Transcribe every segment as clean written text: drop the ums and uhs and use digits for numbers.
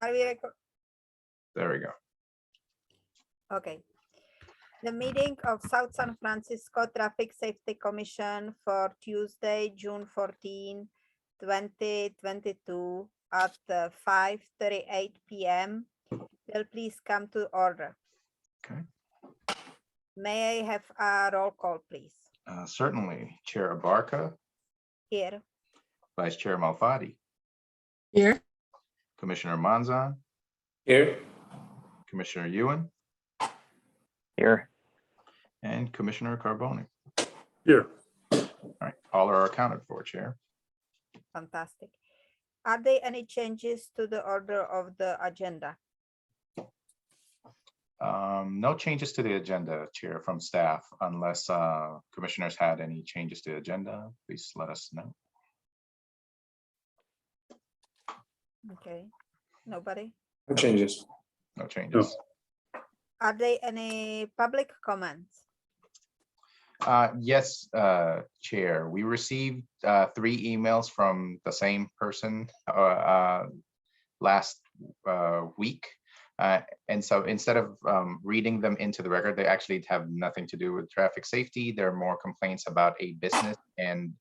Are we There we go. okay. The meeting of South San Francisco Traffic Safety Commission for Tuesday, June 14, 2022 at 5:38 p.m. will please come to order. Okay. May I have a roll call, please? Certainly. Chair Abarca, Here. Vice Chair Malfatti, Here. Commissioner Monzon, Here. Commissioner Ewan, Here. and Commissioner Carboni. Here. All right, all are accounted for, Chair. Fantastic. Are there any changes to the order of the agenda? No changes to the agenda, Chair, from staff, unless commissioners had any changes to the agenda. Please let us know. Okay, nobody? No changes. No changes. Are there any public comments? Yes, Chair, we received 3 emails from the same person last week. And so instead of reading them into the record, they actually have nothing to do with traffic safety. There are more complaints about a business and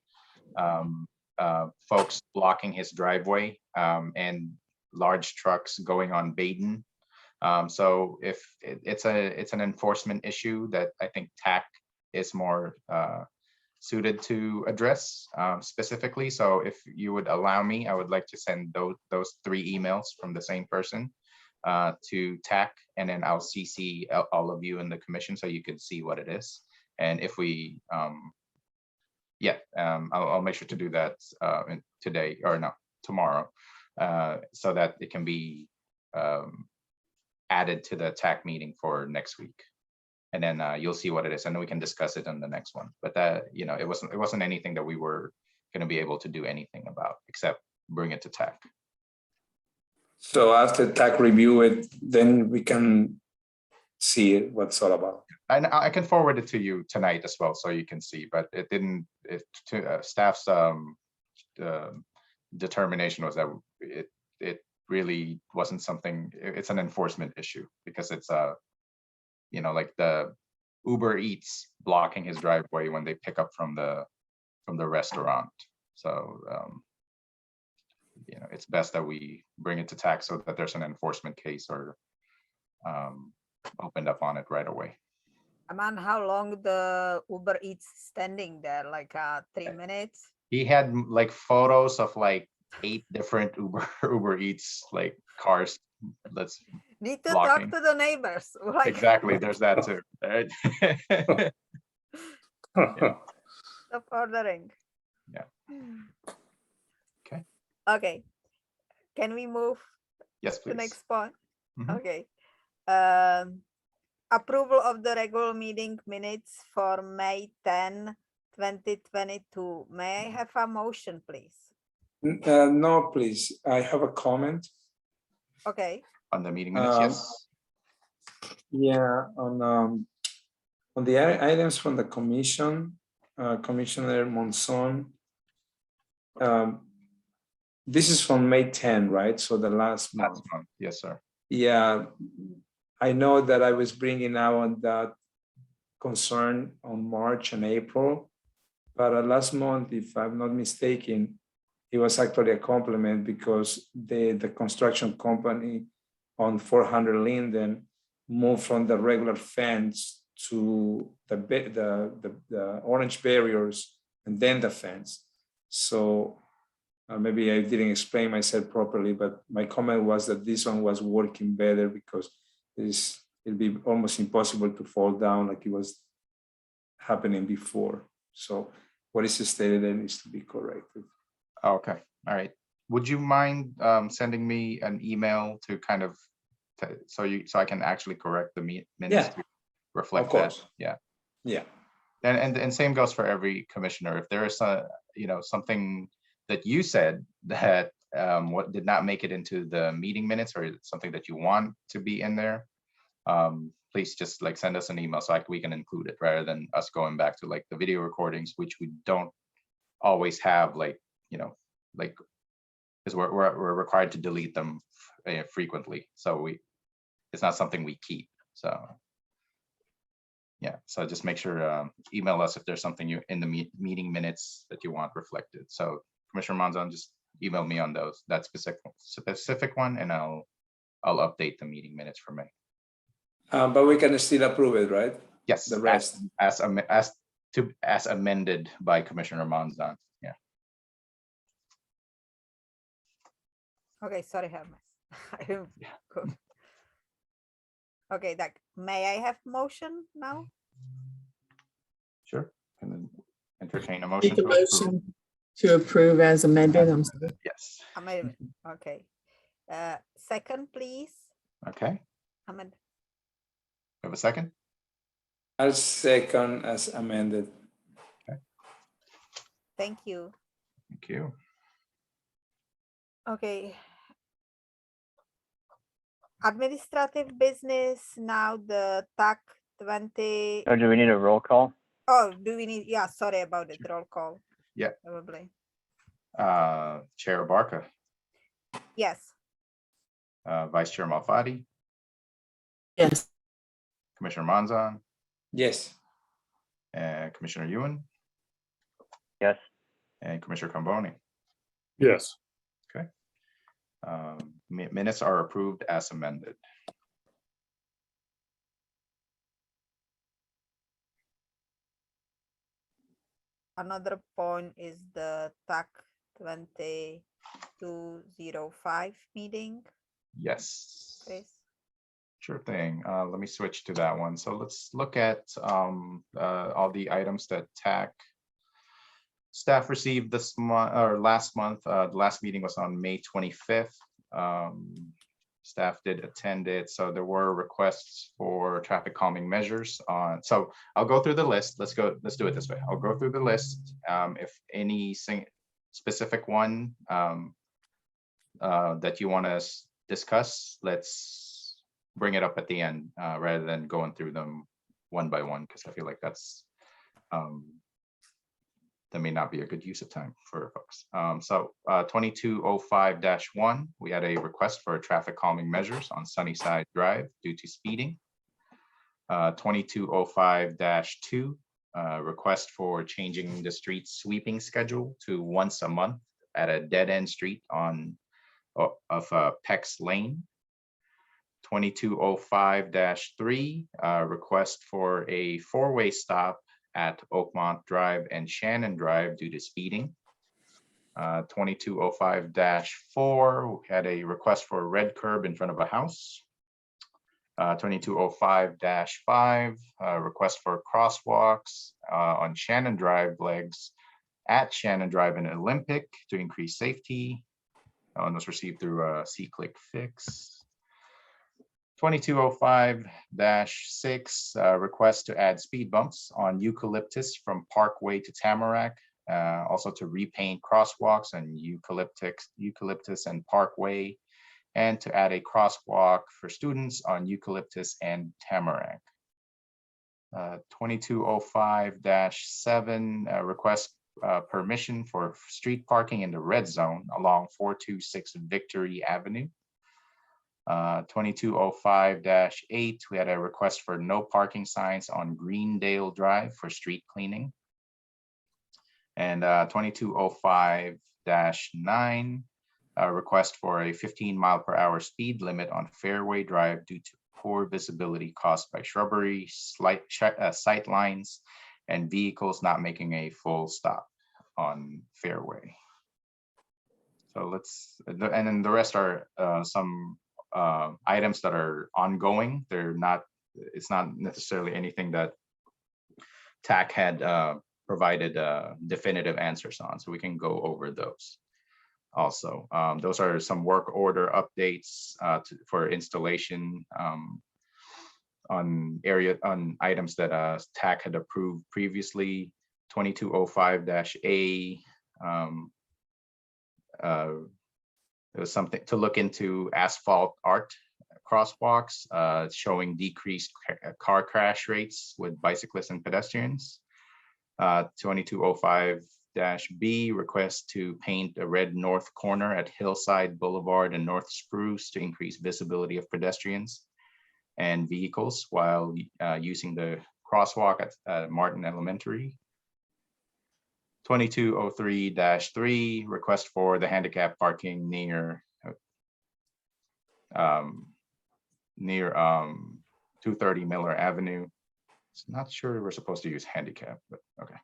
folks blocking his driveway and large trucks going on Baden. So if it's an enforcement issue that I think TAC is more suited to address specifically. So if you would allow me, I would like to send those 3 emails from the same person to TAC, and then I'll CC all of you in the commission so you can see what it is. And if we, I'll make sure to do that today, or no, tomorrow, so that it can be added to the TAC meeting for next week. And then you'll see what it is, and then we can discuss it in the next one. But that, it wasn't anything that we were going to be able to do anything about except bring it to TAC. So after TAC review it, then we can see it, what it's all about. And I can forward it to you tonight as well, so you can see. But it didn't. Staff's determination was that it really wasn't something. It's an enforcement issue because it's like the Uber Eats blocking his driveway when they pick up from the restaurant. So it's best that we bring it to TAC so that there's an enforcement case or opened up on it right away. Aman, how long the Uber Eats standing there? Like 3 minutes? He had like photos of like 8 different Uber Eats like cars. Let's need to blocking. talk to the neighbors. Like, exactly. There's that too. stop ordering. Yeah. Okay. Okay. Can we move Yes, to please. the next point? Mhm. Okay. Approval of the regular meeting minutes for May 10, 2022. May I have a motion, please? No, please. I have a comment. Okay. On the meeting minutes, yes. Yeah, on the items from the commission, Commissioner Monzon. This is from May 10, right? So the last month. Yes, sir. Yeah, I know that I was bringing out that concern on March and April, but last month, if I'm not mistaken, it was actually a compliment because the construction company on 400 Linden moved from the regular fence to the orange barriers and then the fence. So maybe I didn't explain myself properly, but my comment was that this one was working better because it'll be almost impossible to fall down like it was happening before. So what is stated there needs to be corrected. Okay. All right. Would you mind sending me an email to kind of so I can actually correct the minutes to reflect that? Yeah. Yeah. And same goes for every commissioner. If there is something that you said that what did not make it into the meeting minutes or something that you want to be in there, please just like send us an email so we can include it rather than us going back to like the video recordings, which we don't always have like because we're required to delete them frequently. So it's not something we keep. So yeah, so just make sure, email us if there's something you in the meeting minutes that you want reflected. So Commissioner Monzon, just email me on that specific one, and I'll update the meeting minutes for May. But we can still approve it, right? Yes, The rest. as amended by Commissioner Monzon. Yeah. Okay, sorry, Hermes. Yeah. Good. Okay, may I have motion now? Sure. And then entertain a motion Make a to approve. motion to approve as amended. I'm sorry. Yes. Okay. Second, please. Okay. Amend. Have a second? I'll second as amended. Thank you. Thank you. Okay. Administrative business, now the TAC 20. So do we need a roll call? Oh, do we need, yeah, sorry about it, roll call. Yeah. Probably. Chair Barca, Yes, Vice Chair Malfatti, Yes, Commissioner Monzon, Yes. and Commissioner Ewan, Yes. and Commissioner Camboni. Yes. Okay. Minutes are approved as amended. another point is the TAC 2205 meeting, Yes. Chris. Sure thing. Let me switch to that one. So let's look at all the items that TAC staff received this month or last month. The last meeting was on May 25th. Staff did attend it. So there were requests for traffic calming measures on. So I'll go through the list. Let's do it this way. I'll go through the list. If any specific one that you want to discuss, let's bring it up at the end rather than going through them one by one, because I feel like that's that may not be a good use of time for folks. So 2205-1, we had a request for traffic calming measures on Sunnyside Drive due to speeding. 2205-2, request for changing the street sweeping schedule to once a month at a dead end street of Peck's Lane. 2205-3, request for a four-way stop at Oakmont Drive and Shannon Drive due to speeding. 2205-4, we had a request for a red curb in front of a house. 2205-5, request for crosswalks on Shannon Drive legs at Shannon Drive and Olympic to increase safety. That one was received through a C-Click fix. 2205-6, request to add speed bumps on Eucalyptus from Parkway to Tamarack, also to repaint crosswalks and Eucalyptus and Parkway, and to add a crosswalk for students on Eucalyptus and Tamarack. 2205-7, request permission for street parking in the red zone along 426 Victory Avenue. 2205-8, we had a request for no parking signs on Greendale Drive for street cleaning. And 2205-9, a request for a 15-mile-per-hour speed limit on Fairway Drive due to poor visibility caused by shrubbery, sight lines, and vehicles not making a full stop on Fairway. So and then the rest are some items that are ongoing. It's not necessarily anything that TAC had provided definitive answers on, so we can go over those also. Those are some work order updates for installation on items that TAC had approved previously. 2205-A, it was something to look into Asphalt Art crosswalks, showing decreased car crash rates with bicyclists and pedestrians. 2205-B, B, request to paint a red north corner at Hillside, Boulevard, and North Spruce to increase visibility of pedestrians and vehicles while using the crosswalk at Martin Elementary. 2203-3, request for the handicap parking near 230 Miller Avenue. Not sure we're supposed to use handicap, but okay.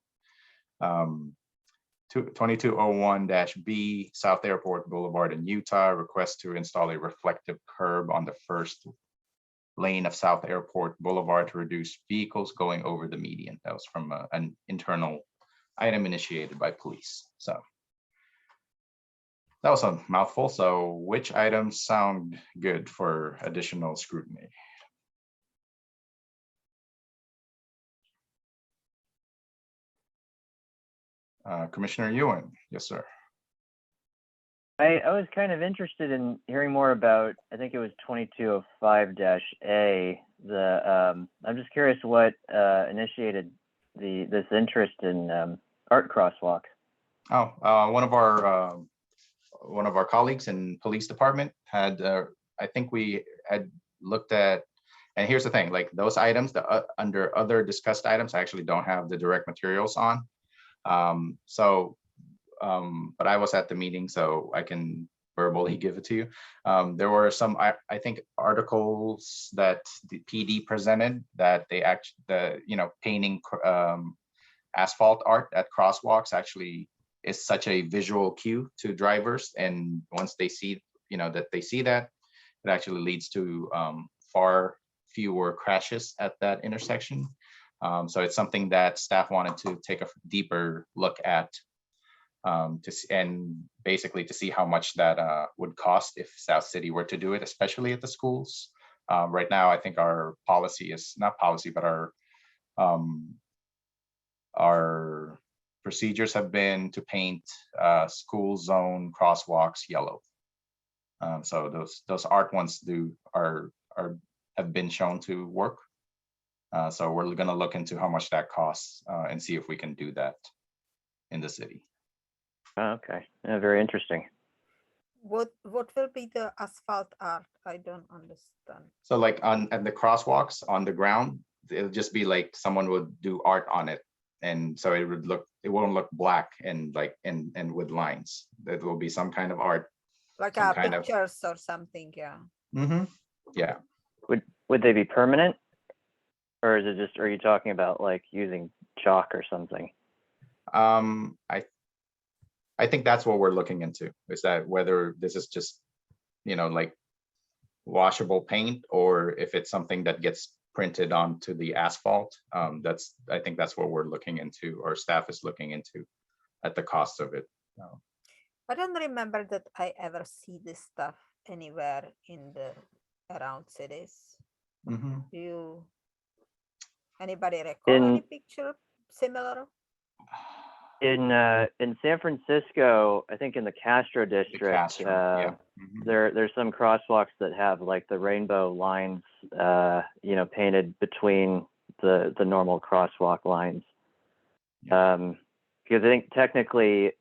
2201-B, South Airport Boulevard in Utah, request to install a reflective curb on the first lane of South Airport Boulevard to reduce vehicles going over the median. That was from an internal item initiated by police. So that was a mouthful. So which items sound good for additional scrutiny? Commissioner Ewan, yes, sir. I was kind of interested in hearing more about, I think it was 2205-A. I'm just curious what initiated this interest in art crosswalks. Oh, one of our colleagues in police department had, I think we had looked at, and here's the thing, like those items, under other discussed items, I actually don't have the direct materials on. But I was at the meeting, so I can verbally give it to you. There were some, I think, articles that the PD presented that they painting asphalt art at crosswalks actually is such a visual cue to drivers. And once they see, that they see that, it actually leads to far fewer crashes at that intersection. So it's something that staff wanted to take a deeper look at and basically to see how much that would cost if South City were to do it, especially at the schools. Right now, I think our policy is not policy, but our procedures have been to paint school zone crosswalks yellow. So those art ones have been shown to work. So we're going to look into how much that costs and see if we can do that in the city. Okay, very interesting. What will be the asphalt art? I don't understand. So like at the crosswalks on the ground, it'll just be like someone would do art on it. And so it won't look black and with lines. There will be some kind of art. Like some kind pictures or something, yeah. Mm-hmm. Yeah. Would they be permanent? Or is it just, are you talking about like using chalk or something? I think that's what we're looking into, is that whether this is just, like washable paint, or if it's something that gets printed onto the asphalt. I think that's what we're looking into, or staff is looking into at the cost of it. I don't remember that I ever see this stuff anywhere in the around cities. Mm-hmm. Anybody recall any picture similar? In San Francisco, I think in the Castro district, Yeah. Mm-hmm. there's some crosswalks that have like the rainbow lines, painted between the normal crosswalk lines. Because I think technically,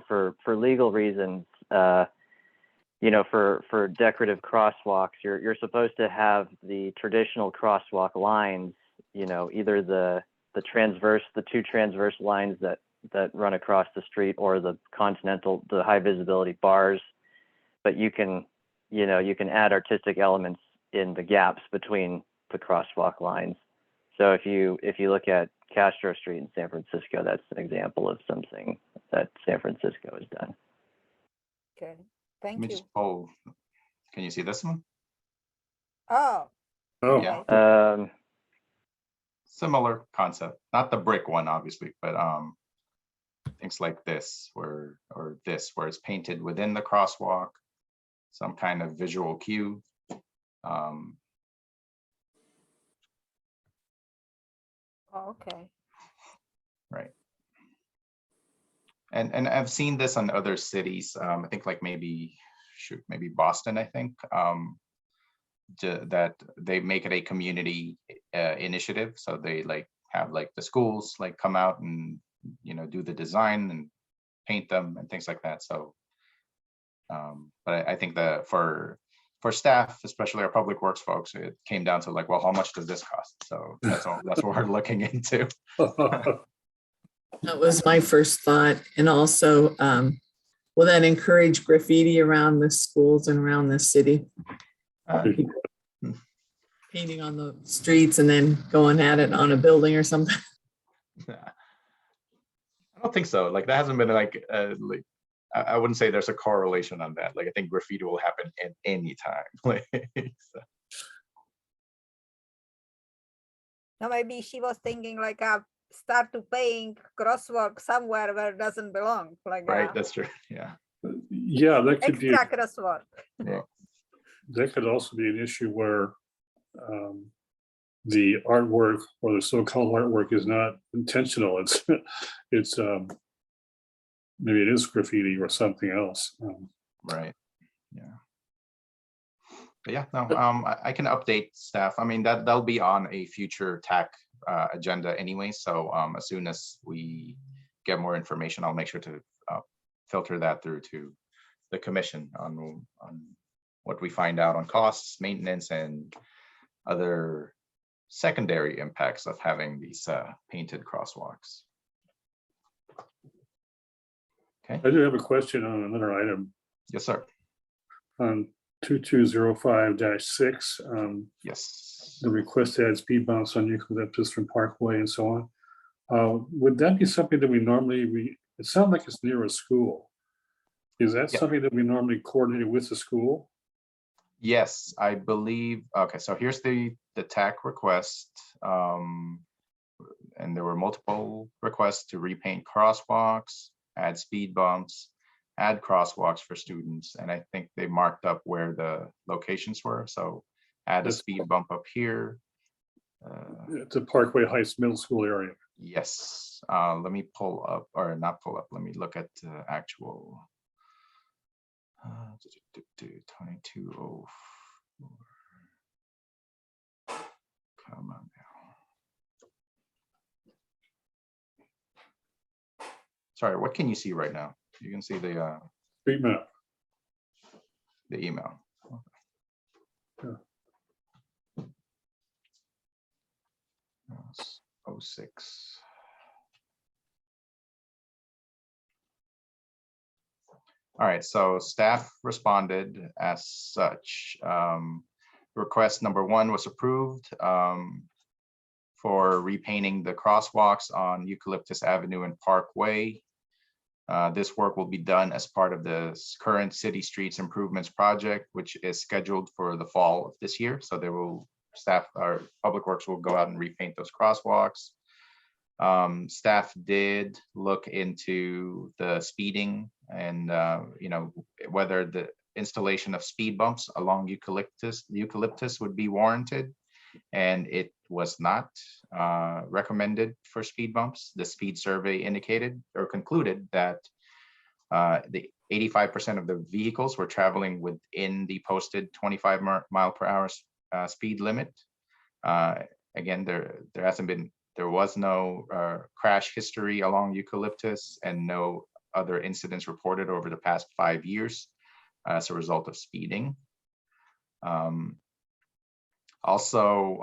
for legal reasons, for decorative crosswalks, you're supposed to have the traditional crosswalk lines, either the two transverse lines that run across the street, or the high visibility bars, but you can add artistic elements in the gaps between the crosswalk lines. So if you look at Castro Street in San Francisco, that's an example of something that San Francisco has done. Okay, thank you. Can you see this one? Oh, Yeah. okay. Similar concept, not the brick one, obviously, but things like this, where it's painted within the crosswalk, some kind of visual cue. Okay. Right. And I've seen this on other cities. I think like maybe Boston, I think, that they make it a community initiative. So they have the schools come out and do the design, and paint them and things like that. So, but I think that for staff, especially our public works folks, it came down to like, well, how much does this cost? So that's what we're looking into. That was my first thought. And also, will that encourage graffiti around the schools and around the city? Painting on the streets and then going at it on a building or something? I don't think so. Like that hasn't been like I wouldn't say there's a correlation on that. Like I think graffiti will happen at any time. So. Now maybe she was thinking like start to paint crosswalk somewhere where it doesn't belong. Like Right, that's true. Yeah. Yeah, that could be, extra crosswalk. Yeah. that could also be an issue where the artwork or the so-called artwork is not intentional. It's maybe it is graffiti or something else. Right. Yeah. But yeah, no, I can update staff. I mean, that'll be on a future TAC agenda anyway. So as soon as we get more information, I'll make sure to filter that through to the commission on what we find out on costs, maintenance, and other secondary impacts of having these painted crosswalks. Okay. I do have a question on another item Yes, sir. on 2205-6. Yes. The request to add speed bumps on Eucalyptus from Parkway and so on. Would that be something that we normally, it sounds like it's near a school. Is that Yeah. something that we normally coordinate with the school? Yes, I believe. Okay, so here's the TAC request. And there were multiple requests to repaint crosswalks, add speed bumps, add crosswalks for students. And I think they marked up where the locations were. So add a Yes. speed bump up here. It's a Parkway Heights Middle School area. Yes, let me pull up, or not pull up, let me look at the actual 2204. Come on now. Sorry, what can you see right now? You can see the Street map. email. Yeah. 06. All right, so staff responded as such. Request number 1 was approved for repainting the crosswalks on Eucalyptus Avenue and Parkway. This work will be done as part of the current City Streets Improvements Project, which is scheduled for the fall of this year. So there will staff, our public works will go out and repaint those crosswalks. Staff did look into the speeding and whether the installation of speed bumps along eucalyptus would be warranted, and it was not recommended for speed bumps. The speed survey indicated or concluded that the 85% of the vehicles were traveling within the posted 25 mile per hour speed limit. Again, there was no crash history along Eucalyptus and no other incidents reported over the past 5 years as a result of speeding. Also,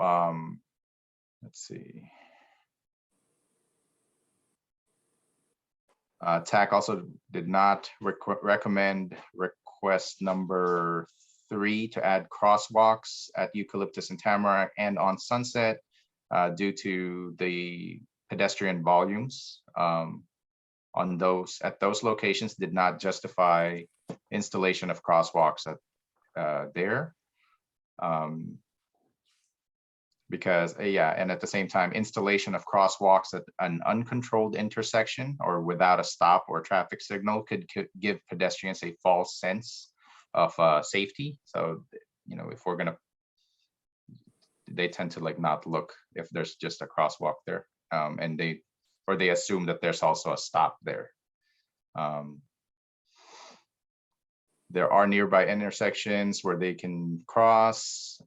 let's see. TAC also did not recommend request number 3 to add crosswalks at Eucalyptus and Tamarack and on Sunset due to the pedestrian volumes at those locations did not justify installation of crosswalks there. Because and at the same time, installation of crosswalks at an uncontrolled intersection or without a stop or traffic signal could give pedestrians a false sense of safety. So, if we're gonna, they tend to not look if there's just a crosswalk there, and they assume that there's also a stop there. There are nearby intersections where they can cross.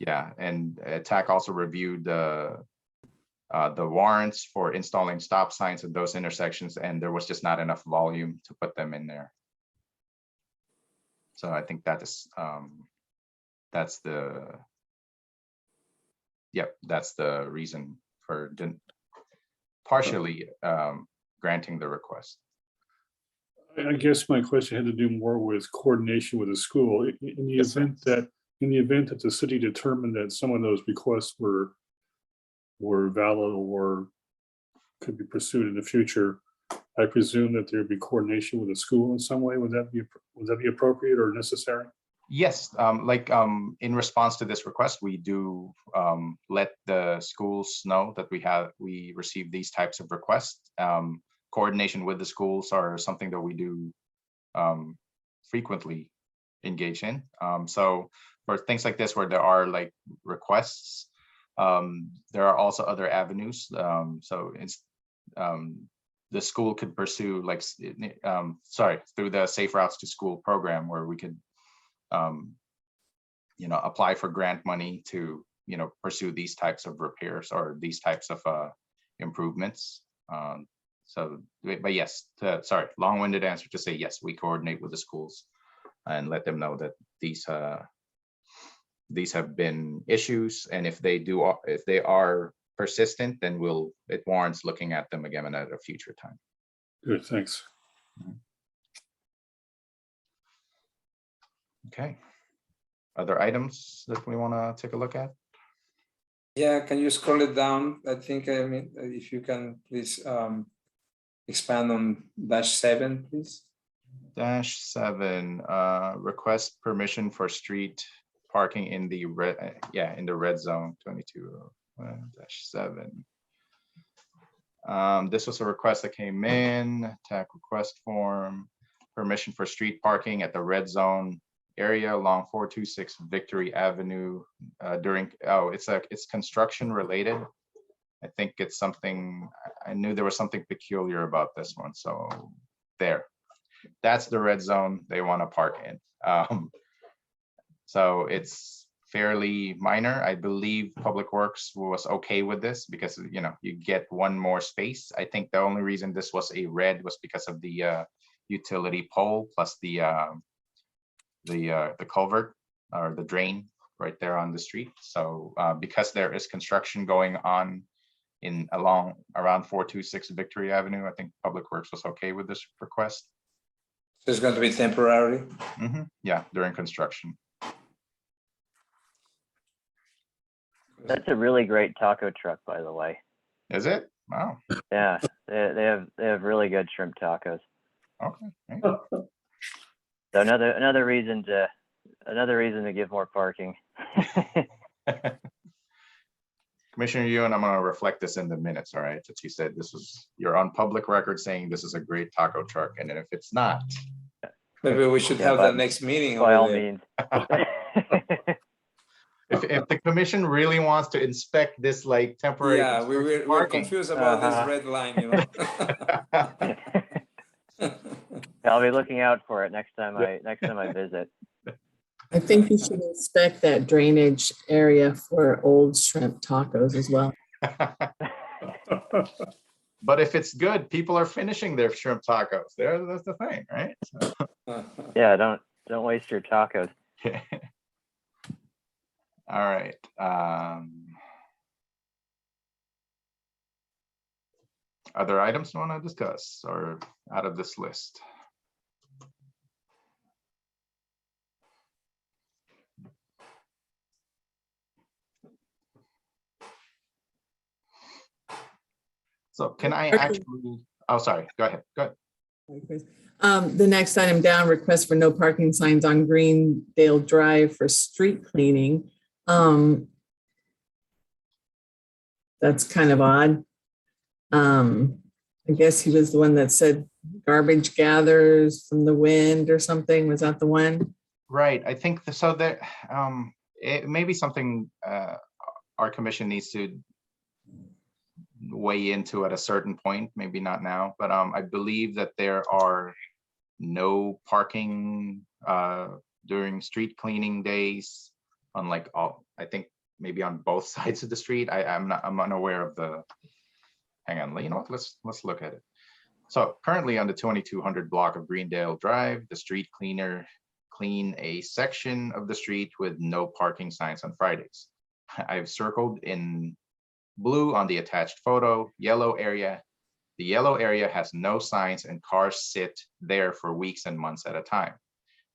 And TAC also reviewed the the warrants for installing stop signs at those intersections, and there was just not enough volume to put them in there. So I think that is, that's the reason for partially granting the request. I guess my question had to do more with coordination with the school. In the Yes, sir. event that the city determined that some of those requests were valid or could be pursued in the future, I presume that there'd be coordination with the school in some way. Would that be appropriate or necessary? Yes, in response to this request, we do let the schools know that we receive these types of requests. Coordination with the schools are something that we do frequently engage in. So for things like this, where there are like requests, there are also other avenues. So it's the school could pursue through the Safe Routes to School program, where we could apply for grant money to pursue these types of repairs or these types of improvements. But yes, sorry, long-winded answer to say yes, we coordinate with the schools and let them know that these have been issues, and if they are persistent, then it warrants looking at them again at a future time. Good, thanks. Okay. Other items that we want to take a look at? Yeah, can you scroll it down? I think, if you can, please expand on -7, please. -7, request permission for street parking in the red zone, 22-7. This was a request that came in, TAC request form, permission for street parking at the red zone area along 426 Victory Avenue it's construction related. I think it's something, I knew there was something peculiar about this one. So that's the red zone they want to park in. So it's fairly minor. I believe Public Works was okay with this because you get one more space. I think the only reason this was a red was because of the utility pole plus the culvert or the drain right there on the street. So because there is construction going on around 426 Victory Avenue, I think Public Works was okay with this request. So it's going to be temporary. Yeah, during construction. That's a really great taco truck, by the way. Is it? Wow. Yeah, they have really good shrimp tacos. Okay. So another reason to give more parking. Commissioner Ewan, I'm going to reflect this in the minutes, all right? That you said you're on public record saying this is a great taco truck, and then if it's not, Maybe we should have the next meeting. By all over there. means. if the commission really wants to inspect this like temporary, Yeah, we're parking. confused about this red line, I'll be looking out for it next time I visit. I think you should inspect that drainage area for old shrimp tacos as well. But if it's good, people are finishing their shrimp tacos. That's the thing, right? So. Yeah, don't waste your tacos. All right. Other items you want to discuss or out of this list? So can I actually, oh, sorry, go ahead. The next item down, request for no parking signs on Greendale Drive for street cleaning. That's kind of odd. I guess he was the one that said garbage gathers from the wind or something. Was that the one? Right. I think so that it may be something our commission needs to weigh into at a certain point, maybe not now, but I believe that there are no parking during street cleaning days, unlike I think maybe on both sides of the street. I'm unaware of the, hang on, you know what, let's look at it. So currently on the 2200 block of Greendale Drive, the street cleaner clean a section of the street with no parking signs on Fridays. I've circled in blue on the attached photo, yellow area. The yellow area has no signs and cars sit there for weeks and months at a time.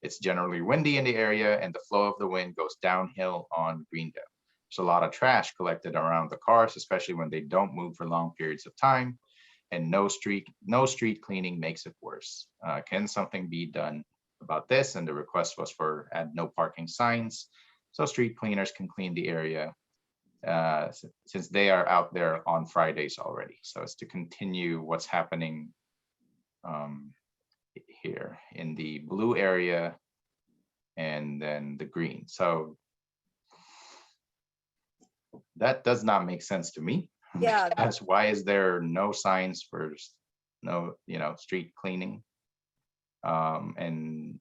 It's generally windy in the area and the flow of the wind goes downhill on Greendale. There's a lot of trash collected around the cars, especially when they don't move for long periods of time. And no street cleaning makes it worse. Can something be done about this? And the request was for add no parking signs, so street cleaners can clean the area since they are out there on Fridays already. So it's to continue what's happening here in the blue area and then the green. So that does not make sense to me. Yeah. That's why is there no signs for no, street cleaning? And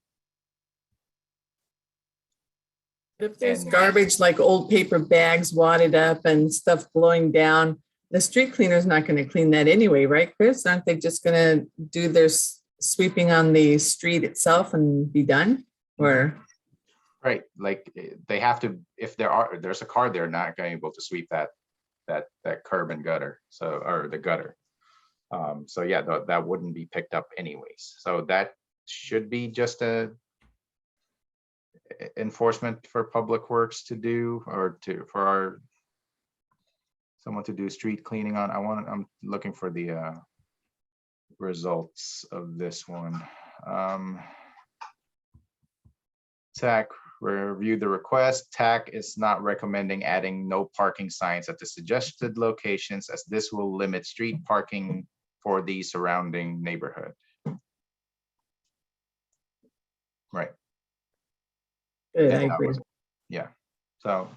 If there's And- garbage like old paper bags wadded up and stuff blowing down, the street cleaner's not going to clean that anyway, right, Chris? Aren't they just going to do their sweeping on the street itself and be done? Or right, like they have to, if there's a car, they're not going to be able to sweep that curb and gutter, or the gutter. So yeah, that wouldn't be picked up anyways. So that should be just a enforcement for Public Works to do, or for someone to do street cleaning on. I'm looking for the results of this one. TAC reviewed the request. TAC is not recommending adding no parking signs at the suggested locations, as this will limit street parking for the surrounding neighborhood. Right. good, I And that agree. was- Yeah, so,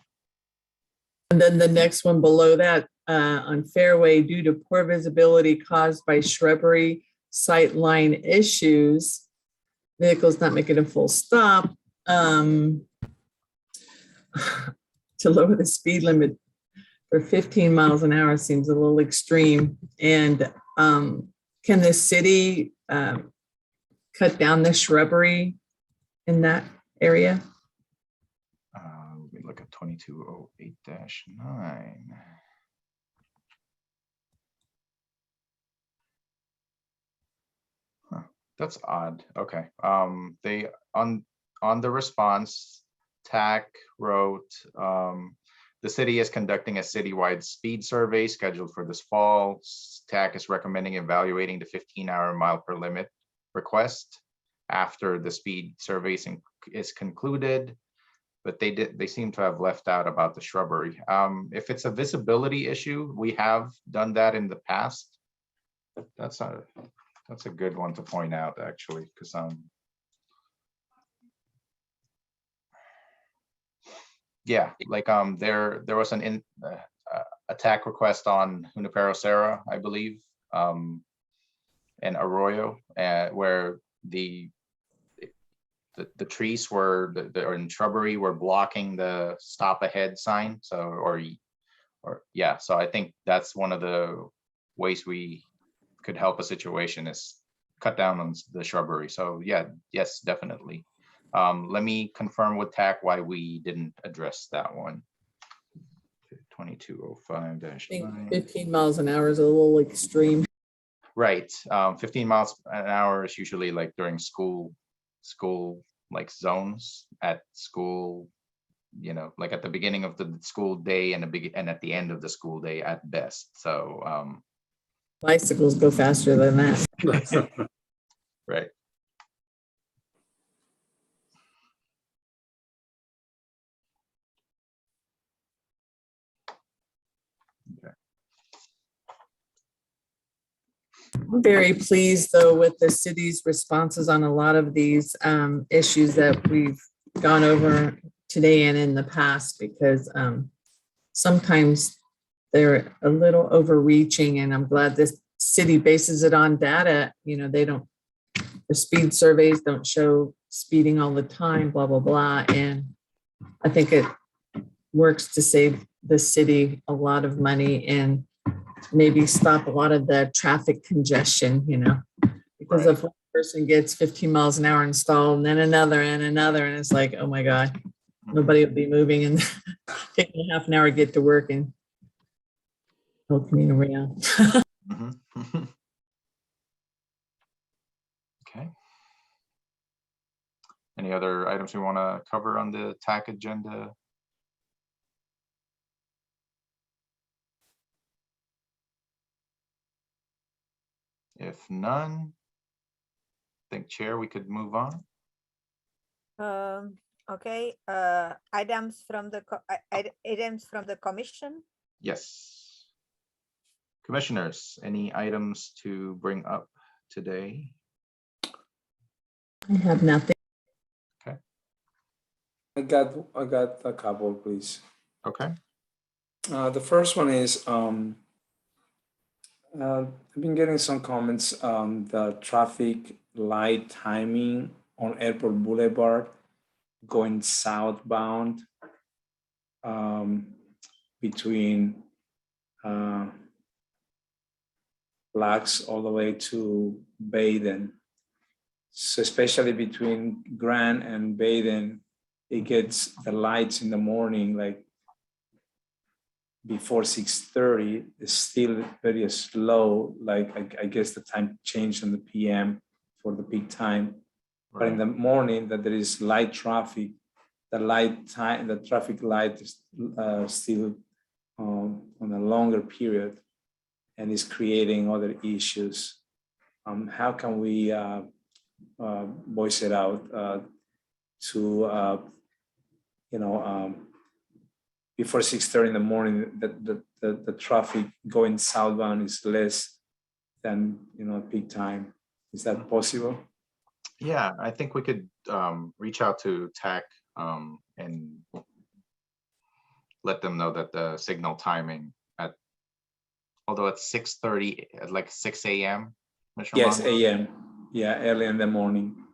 And then the next one below that, on Fairway, due to poor visibility caused by shrubbery sight line issues, vehicles not making a full stop, to lower the speed limit for 15 miles an hour seems a little extreme. And can the city cut down the shrubbery in that area? we look at 2208-9. That's odd. Okay. They on the response, TAC wrote, the city is conducting a citywide speed survey scheduled for this fall. TAC is recommending evaluating the 15-hour mile per limit request after the speed survey is concluded. But they seem to have left out about the shrubbery. If it's a visibility issue, we have done that in the past. That's a good one to point out, actually, because yeah, like there was an attack request on Junipero Serra, I believe, and Arroyo, where the trees were in shrubbery were blocking the stop ahead sign. So or yeah, so I think that's one of the ways we could help a situation is cut down on the shrubbery. So yeah, yes, definitely. Let me confirm with TAC why we didn't address that one. 2205-9. 15 miles an hour is a little extreme. Right, 15 miles an hour is usually like during school like zones at school, like at the beginning of the school day and at the end of the school day at best. So Bicycles go faster than that. right. I'm very pleased, though, with the city's responses on a lot of these issues that we've gone over today and in the past, because sometimes they're a little overreaching, and I'm glad this city bases it on data. The speed surveys don't show speeding all the time, blah, blah, blah. And I think works to save the city a lot of money and maybe stop a lot of the traffic congestion, because Right. if one person gets 15 miles an hour installed and then another and another, and it's like, oh my God, nobody will be moving and taking half an hour to get to work and whole community around. Mhm. Okay. Any other items we want to cover on the TAC agenda? If none, I think Chair, we could move on. Okay, items from the items from the commission. Yes. Commissioners, any items to bring up today? I have nothing. I got a couple, please. Okay. The first one is I've been getting some comments on the traffic light timing on Airport Boulevard going southbound between Blacks all the way to Baden. So especially between Grand and Baden, it gets the lights in the morning, like before 6:30, it's still very slow. Like I guess the time changed in the PM for the peak time. But in Right. the morning that there is light traffic, the traffic light is still on a longer period and is creating other issues. How can we voice it out to before 6:30 in the morning, the traffic going southbound is less than peak time? Is that possible? Yeah, I think we could reach out to TAC and let them know that the signal timing although it's 6:30, at like 6 a.m. Yes, AM. Yeah, early in the morning.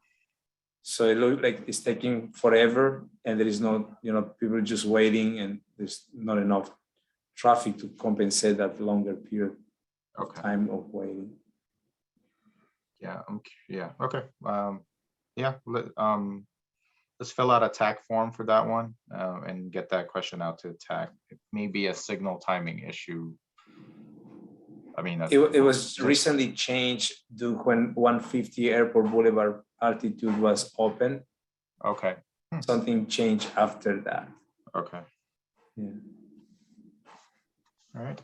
So it looks like it's taking forever, and there is no, people just waiting, and there's not enough traffic to compensate that longer period of Okay. time of waiting. Yeah. Yeah. Okay. Yeah. Let's fill out a TAC form for that one and get that question out to TAC. It may be a signal timing issue. I mean, It was recently changed due when 150 Airport Boulevard altitude was open. okay. Something changed after that. Okay. Yeah. All right.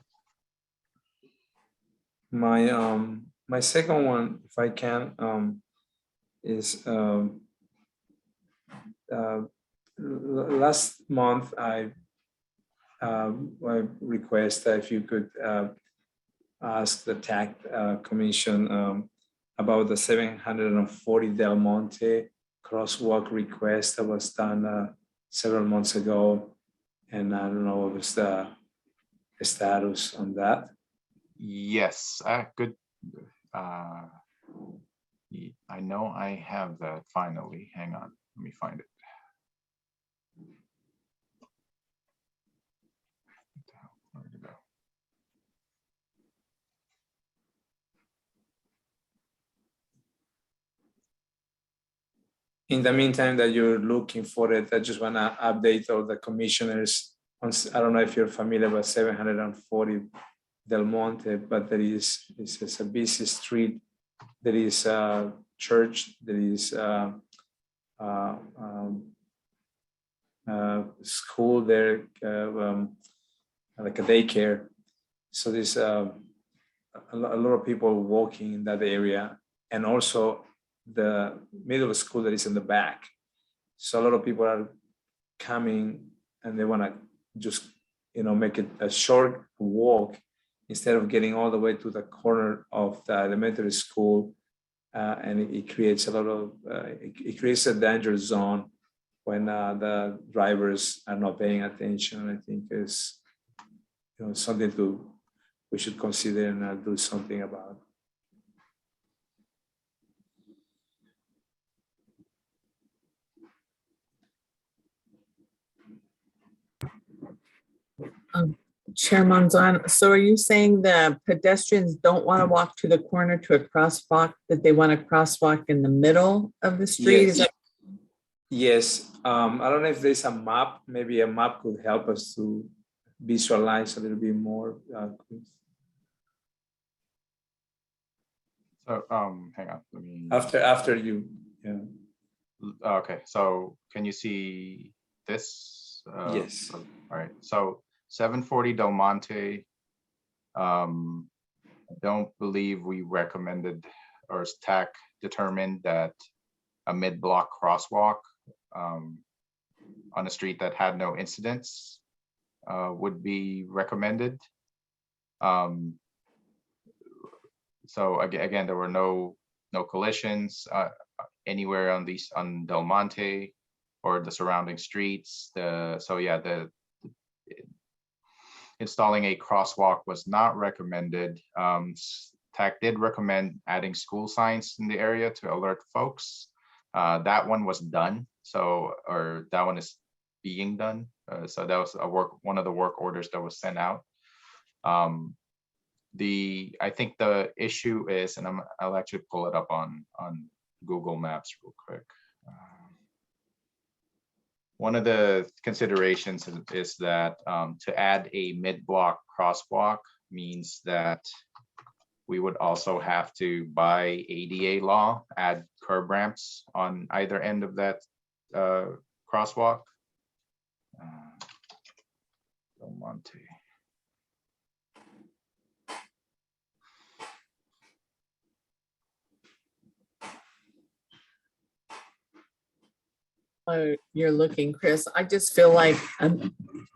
My second one, if I can, is last month I request that if you could ask the TAC Commission about the 740 Del Monte crosswalk request that was done several months ago, and I don't know what was the status on that. Yes. Good. I know I have that finally. Hang on. Let me find it. Where did it go? In the meantime that you're looking for it, I just want to update all the commissioners on, I don't know if you're familiar with 740 Del Monte, but it's a busy street. There is a church, there is school there, like a daycare. So there's a lot of people walking in that area, and also the middle school that is in the back. So a lot of people are coming and they want to just, make it a short walk instead of getting all the way to the corner of the elementary school. And it creates a lot of, it creates a danger zone when the drivers are not paying attention. I think is, something we should consider and do something about. Chair Monzon, so are you saying the pedestrians don't want to walk to the corner to a crosswalk, that they want a crosswalk in the middle of the street? Is Yes. that- Yes, I don't know if there's a map, maybe a map could help us to visualize a little bit more. So, hang on, let me. After you, yeah, Okay, so can you see this? Yes. All right, so 740 Del Monte. I don't believe we recommended or TAC determined that a mid-block crosswalk on a street that had no incidents would be recommended. So again, there were no collisions anywhere on Del Monte or the surrounding streets. Installing a crosswalk was not recommended. TAC did recommend adding school signs in the area to alert folks. That one was done, or that one is being done. So that was one of the work orders that was sent out. I think the issue is, and I'll actually pull it up on Google Maps real quick. One of the considerations is that to add a mid-block crosswalk means that we would also have to, by ADA law, add curb ramps on either end of that crosswalk. Del Monte. You're looking, Chris, I just feel like a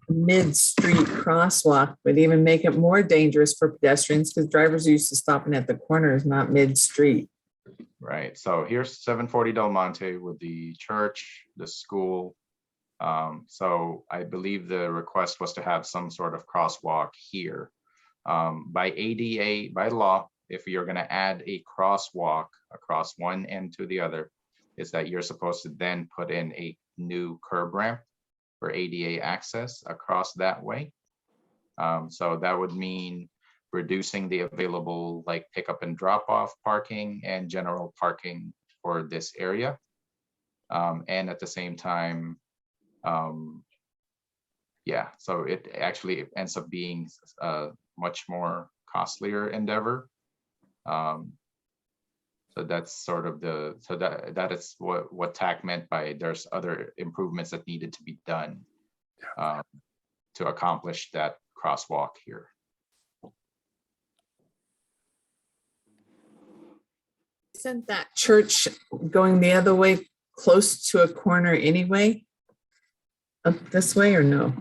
mid-street crosswalk would even make it more dangerous for pedestrians because drivers are used to stopping at the corners, not mid-street. Right, so here's 740 Del Monte with the church, the school. So I believe the request was to have some sort of crosswalk here. By ADA, by law, if you're gonna add a crosswalk across one end to the other, is that you're supposed to then put in a new curb ramp for ADA access across that way. So that would mean reducing the available like pickup and drop off parking and general parking for this area. And at the same time, yeah, so it actually ends up being a much more costlier endeavor. So that's sort of that is what TAC meant by there's other improvements that needed to be done to accomplish that crosswalk here. Isn't that church going the other way close to a corner anyway? Up this way or no?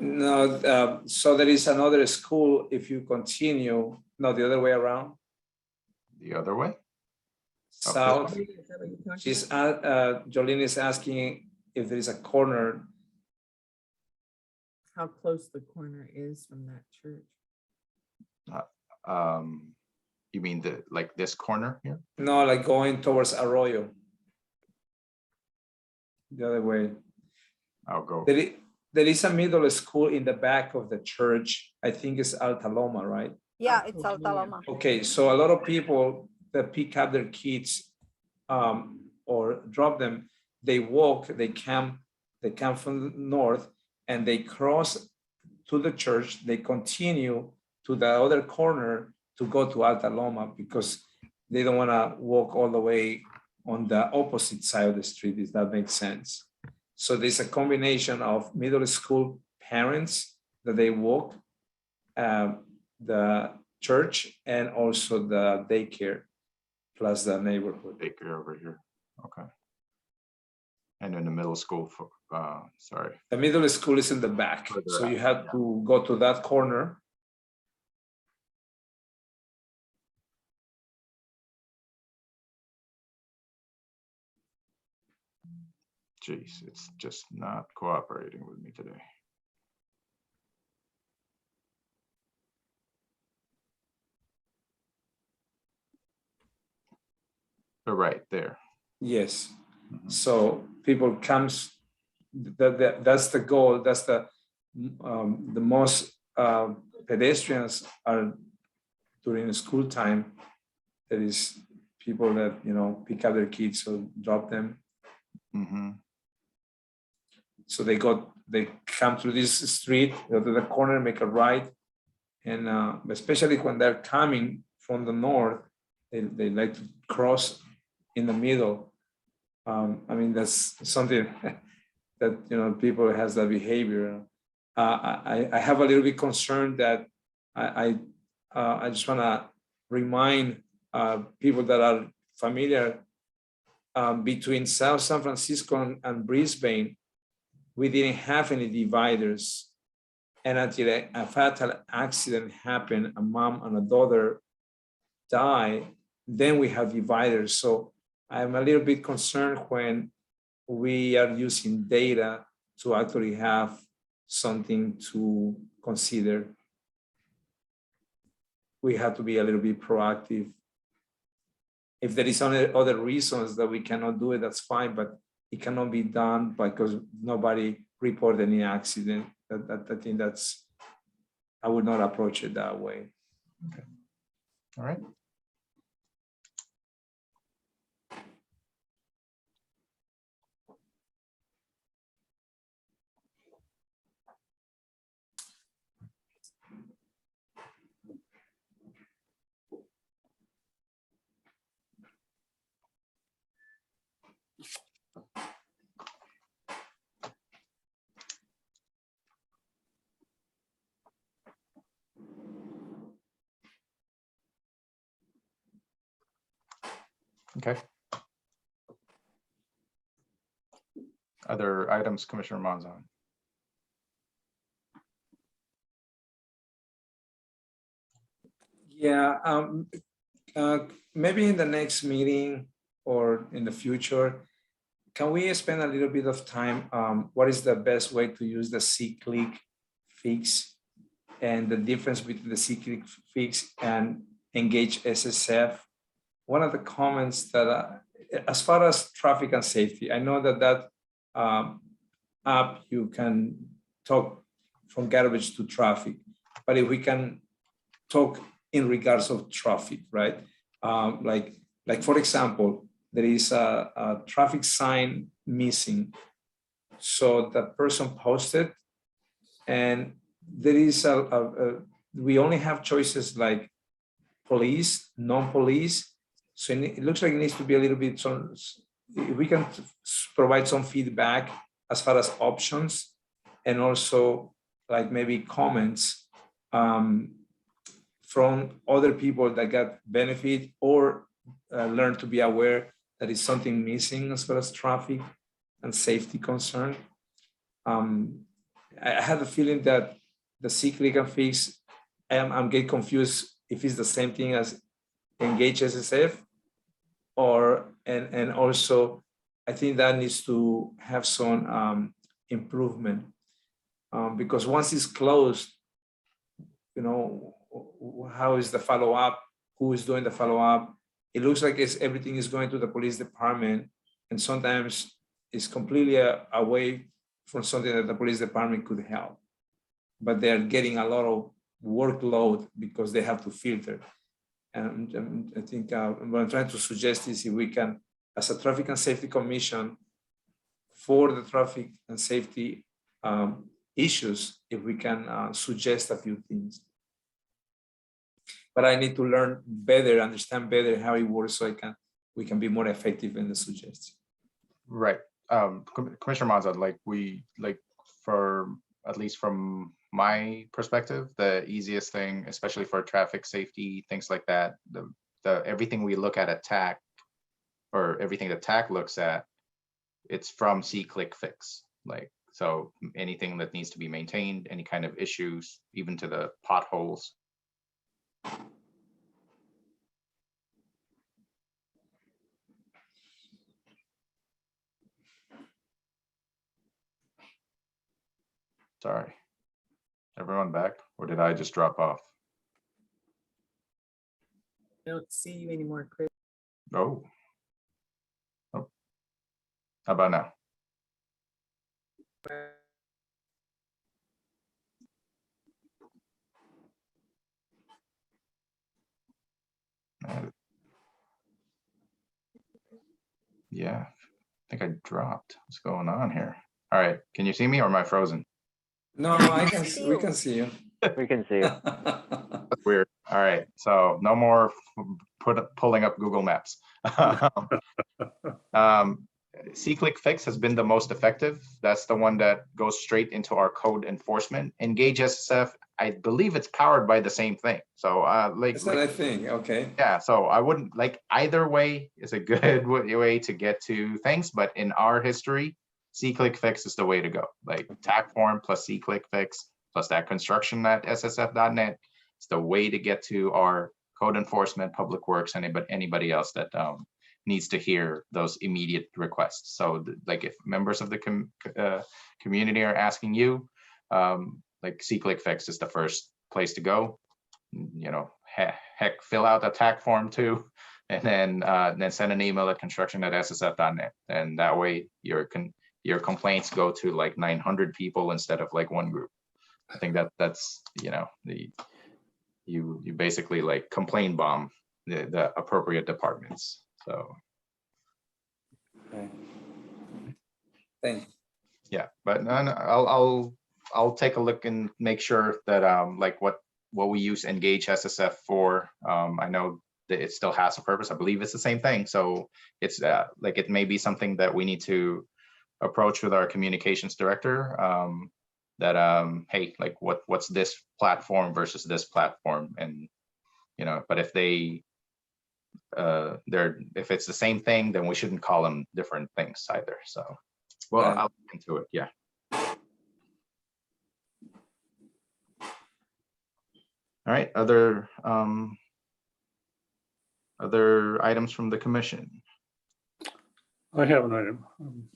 No, so there is another school if you continue, no, the other way around. The other way? South. Is that what you're talking She's about? Jolene is asking if there is a corner. How close the corner is from that church? You mean like this corner here? No, like going towards Arroyo. The other way. I'll go. There is a middle school in the back of the church. I think it's Alta Loma, right? Yeah, it's Alta Loma. Okay, so a lot of people that pick up their kids or drop them, they walk, they come from the north and they cross to the church. They continue to the other corner to go to Alta Loma because they don't want to walk all the way on the opposite side of the street, if that makes sense. So there's a combination of middle school parents that they walk the church and also the daycare plus the neighborhood. Daycare over here. Okay. And then the middle school for sorry. The middle school is in the back. So you have to go to that corner. Jeez, it's just not cooperating with me today. They're right there. Yes. So people comes, that's the goal. That's the most pedestrians are during school time. There is people that, you know, pick up their kids or drop them. Mhm. So they come through this street, go to the corner, make a right. And especially when they're coming from the north, they like to cross in the middle. I mean, that's something that, you know, people has that behavior. I have a little bit concerned that I just want to remind people that are familiar between South San Francisco and Brisbane, we didn't have any dividers. And until a fatal accident happened, a mom and a daughter died, then we have dividers. So I'm a little bit concerned when we are using data to actually have something to consider. We have to be a little bit proactive. If there is other reasons that we cannot do it, that's fine, but it cannot be done because nobody reported any accident. I think I would not approach it that way. All right. Okay. Other items, Commissioner Monzon? Yeah, maybe in the next meeting or in the future, can we spend a little bit of time? What is the best way to use the C-click fix and the difference between the C-click fix and Engage SSF? One of the comments that, as far as traffic and safety, I know that app you can talk from garbage to traffic, but if we can talk in regards of traffic, right? Like for example, there is a traffic sign missing. So the person posted, and there is we only have choices like police, non-police. So it looks like it needs to be a little bit, so if we can provide some feedback as far as options, and also like maybe comments from other people that got benefit or learn to be aware that is something missing as far as traffic and safety concern. I had a feeling that the C-click and fix, I'm getting confused if it's the same thing as Engage SSF, and also I think that needs to have some improvement because once it's closed, you know, how is the follow-up? Who is doing the follow-up? It looks like everything is going to the police department, and sometimes it's completely away from something that the police department could help. But they're getting a lot of workload because they have to filter. And I think what I'm trying to suggest is if we can, as a Traffic and Safety Commission, for the traffic and safety issues, if we can suggest a few things. But I need to learn better, understand better how it works, so we can be more effective in the suggestion. Right. Commissioner Monzon, for at least from my perspective, the easiest thing, especially for traffic safety, things like that, everything we look at TAC, or everything that TAC looks at, it's from C-click fix. So anything that needs to be maintained, any kind of issues, even to the potholes. Sorry. Everyone back, or did I just drop off? I don't see you anymore, Chris. Oh. How about now? Yeah, I think I dropped. What's going on here? All right, can you see me or am I frozen? No, I can, we can see you. We can see you. That's weird. All right, so no more pulling up Google Maps. C-Click Fix has been the most effective. That's the one that goes straight into our code enforcement. Engage SSF, I believe it's powered by the same thing. So Is that a thing? Okay. yeah, so I wouldn't like either way is a good way to get to things, but in our history, C-Click Fix is the way to go. Like tag form plus C-Click Fix plus that construction at ssf.net. It's the way to get to our code enforcement, public works, anybody else that needs to hear those immediate requests. So like if members of the community are asking you, like C-Click Fix is the first place to go. You know, heck, fill out a tag form too, and then send an email at construction@ssf.net, and that way your complaints go to like 900 people instead of like one group. I think that's you know you basically like complaint bomb the appropriate departments. So Okay. Thanks. yeah, but no, I'll take a look and make sure that like what we use Engage SSF for. I know that it still has a purpose. I believe it's the same thing. So it's like it may be something that we need to approach with our communications director. That hey, like what's this platform versus this platform, and you know, but if they if it's the same thing, then we shouldn't call them different things either. So well, Right. I'll look into it. Yeah. All right, other items from the commission? I have an item.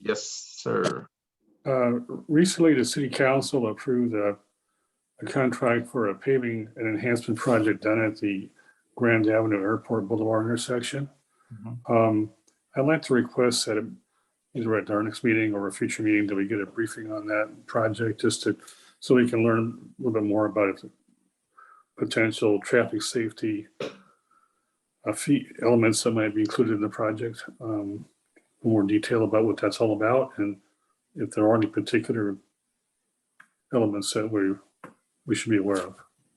Yes, sir. Recently, the city council approved a contract for a paving and enhancement project done at the Grand Avenue Airport Boulevard intersection. I'd like to request that either at our next meeting or a future meeting that we get a briefing on that project, just so we can learn a little bit more about it, potential traffic safety fee elements that might be included in the project, more detail about what that's all about, and if there are any particular elements that we should be aware of.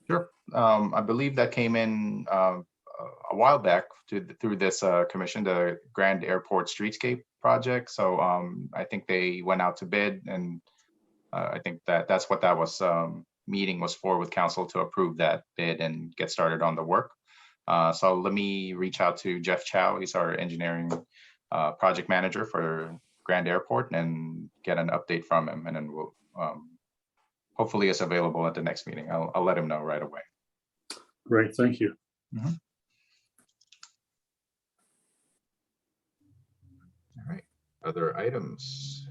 Sure. I believe that came in a while back through this commission, the Grand Airport Streetscape project. So I think they went out to bid, and I think that's what that was meeting was for with council, to approve that bid and get started on the work. So let me reach out to Jeff Chow. He's our engineering project manager for Grand Airport, and get an update from him, and then we'll hopefully it's available at the next meeting. I'll let him know right away. Great, thank you. All right, other items?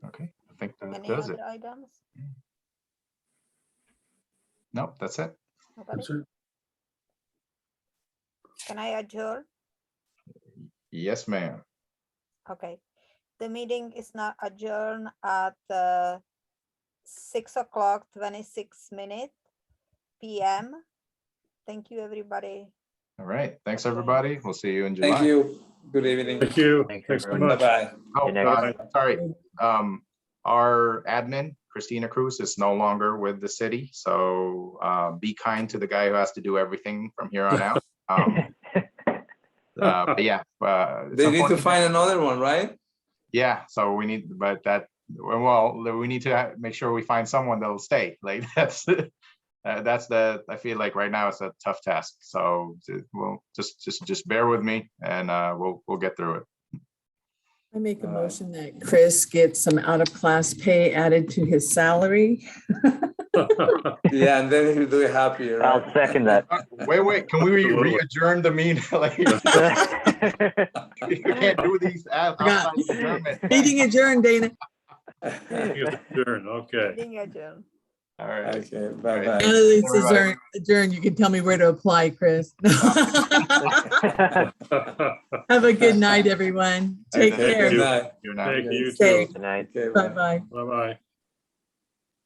Okay, I think that Any does it. other items? Nope, that's it. Nobody? That's it. Can I adjourn? Yes, ma'am. Okay. The meeting is now adjourned at 6:26 p.m. Thank you, everybody. All right, thanks, Okay. everybody. We'll see you in July. Thank you. Good evening. Thank you. Thanks, Thanks so everyone. much. Bye-bye. Oh, Good night. sorry. Our admin, Christina Cruz, is no longer with the city. So be kind to the guy who has to do everything from here on out. But yeah. it's They need to unfortunate. find another one, right? Yeah, so we need, but well, we need to make sure we find someone that'll stay. Like that's I feel like right now it's a tough task. So we'll just bear with me, and we'll get through it. I make a motion that Chris gets some out-of-class pay added to his salary. Yeah, and then he'll do it happier. I'll Right? second that. Wait, can we re-adjourn the meeting? Like, you can't do these outside adjournment. Meeting adjourned, Dana. Okay. Meeting adjourned. All right. Okay, Now bye-bye. that it's Everybody. adjourned, you can tell me where to apply, Chris. Have a good night, everyone. Take Thank care. Good night. You know. Thank you, you Stay. too. Good night. Okay, bye. Bye-bye. Bye-bye.